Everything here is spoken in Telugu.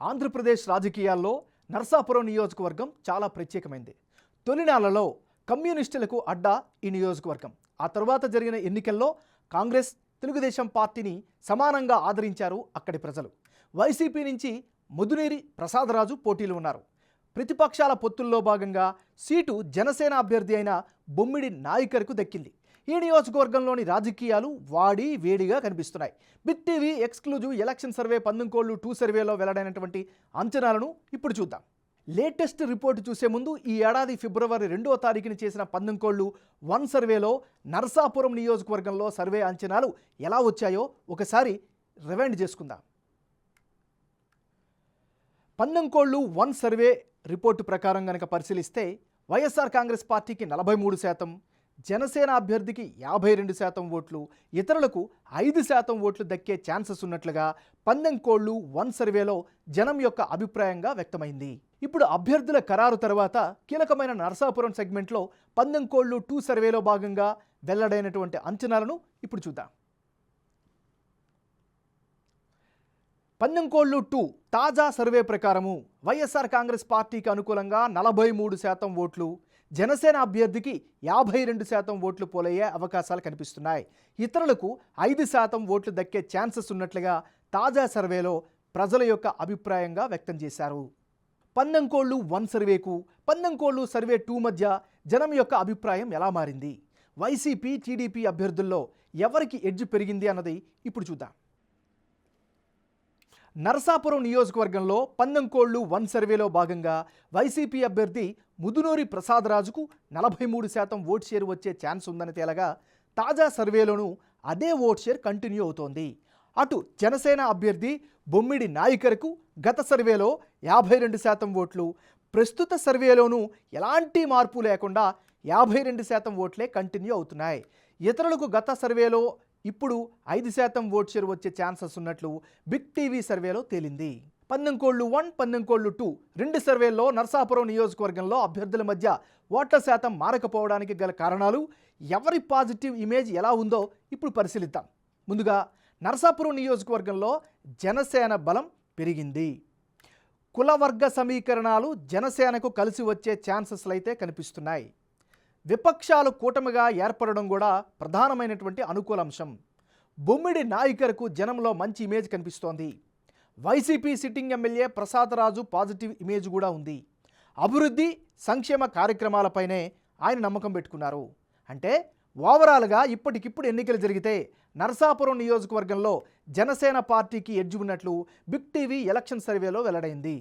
ఆంధ్రప్రదేశ్ రాజకీయాల్లో నరసాపురం నియోజకవర్గం చాలా ప్రత్యేకమైంది. తొలినాళ్లలో కమ్యూనిస్టులకు అడ్డా ఈ నియోజకవర్గం. ఆ తర్వాత జరిగిన ఎన్నికల్లో కాంగ్రెస్, తెలుగుదేశం పార్టీని సమానంగా ఆదరించారు అక్కడి ప్రజలు. వైసీపీ నుంచి ముదునేరి ప్రసాదరాజు పోటీలో ఉన్నారు. ప్రతిపక్షాల పొత్తుల్లో భాగంగా సీటు జనసేన అభ్యర్థి అయిన బొమ్మిడి నాయకర్కు దక్కింది. ఈ నియోజకవర్గంలోని రాజకీయాలు వాడి వేడిగా కనిపిస్తున్నాయి. Big TV exclusive election survey 11 సర్వేలో వెల్లడైనటువంటి అంచనాలను ఇప్పుడు చూద్దాం. లేటెస్ట్ రిపోర్టు చూసే ముందు ఈ ఏడాది ఫిబ్రవరి 2వ తారీఖున చేసిన 11 సర్వేలో నరసాపురం నియోజకవర్గంలో సర్వే అంచనాలు ఎలా వచ్చాయో ఒకసారి రివైండ్ చేసుకుందాం. 11 సర్వే రిపోర్టు ప్రకారం కనుక పరిశీలిస్తే వైఎస్ఆర్ కాంగ్రెస్ పార్టీకి 43%, జనసేన అభ్యర్థికి 52% ఓట్లు, ఇతరులకు 5% ఓట్లు దక్కే ఛాన్సెస్ ఉన్నట్లుగా 11 సర్వేలో జనం యొక్క అభిప్రాయంగా వ్యక్తమైంది. ఇప్పుడు అభ్యర్థుల ఖరారు తర్వాత కీలకమైన నరసాపురం సెగ్మెంట్లో 11 సర్వేలో భాగంగా వెల్లడైనటువంటి అంచనాలను ఇప్పుడు చూద్దాం. 11 తాజా సర్వే ప్రకారము వైఎస్ఆర్ కాంగ్రెస్ పార్టీకి అనుకూలంగా 43% ఓట్లు, జనసేన అభ్యర్థికి 52% ఓట్లు పోలయ్యే అవకాశాలు కనిపిస్తున్నాయి. ఇతరులకు 5% ఓట్లు దక్కే ఛాన్సెస్ ఉన్నట్లుగా తాజా సర్వేలో ప్రజల యొక్క అభిప్రాయంగా వ్యక్తం చేశారు. 11 సర్వేకు 11 సర్వే 2 మధ్య జనం యొక్క అభిప్రాయం ఎలా మారింది, వైసీపీ, టీడీపీ అభ్యర్థుల్లో ఎవరికి ఎడ్జ్ పెరిగింది అన్నది ఇప్పుడు చూద్దాం. నరసాపురం నియోజకవర్గంలో 11 సర్వేలో భాగంగా వైసీపీ అభ్యర్థి ముదునూరి ప్రసాదరాజుకు 43% ఓట్ షేర్ వచ్చే ఛాన్స్ ఉందని తేలగా, తాజా సర్వేలోనూ అదే ఓట్ షేర్ కంటిన్యూ అవుతోంది. అటు జనసేన అభ్యర్థి బొమ్మిడి నాయకర్కు గత సర్వేలో 52% ఓట్లు, ప్రస్తుత సర్వేలోనూ ఎలాంటి మార్పు లేకుండా 52% ఓట్లే కంటిన్యూ అవుతున్నాయి. ఇతరులకు గత సర్వేలో ఇప్పుడు 5% ఓట్ షేర్ వచ్చే ఛాన్సెస్ ఉన్నట్లు బిగ్ టీవీ సర్వేలో తేలింది. 11 11 రెండు సర్వేల్లో నరసాపురం నియోజకవర్గంలో అభ్యర్థుల మధ్య ఓట్ల శాతం మారకపోవడానికి గల కారణాలు, ఎవరి పాజిటివ్ ఇమేజ్ ఎలా ఉందో ఇప్పుడు పరిశీలిద్దాం. ముందుగా నరసాపురం నియోజకవర్గంలో జనసేన బలం పెరిగింది. కులవర్గ సమీకరణాలు జనసేనకు కలిసి వచ్చే ఛాన్సెస్లు అయితే కనిపిస్తున్నాయి. విపక్షాలు కూటమిగా ఏర్పడడం కూడా ప్రధానమైనటువంటి అనుకూల అంశం. బొమ్మిడి నాయకర్కు జనంలో మంచి ఇమేజ్ కనిపిస్తోంది. YCP sitting MLA Prasadaraju positive image కూడా ఉంది. అభివృద్ధి, సంక్షేమ కార్యక్రమాలపైనే ఆయన నమ్మకం పెట్టుకున్నారు. అంటే ఓవరాల్గా ఇప్పటికిప్పుడు ఎన్నికలు జరిగితే నరసాపురం నియోజకవర్గంలో జనసేన పార్టీకి ఎడ్జ్ ఉన్నట్లు బిగ్ టీవీ ఎలక్షన్ సర్వేలో వెల్లడైంది.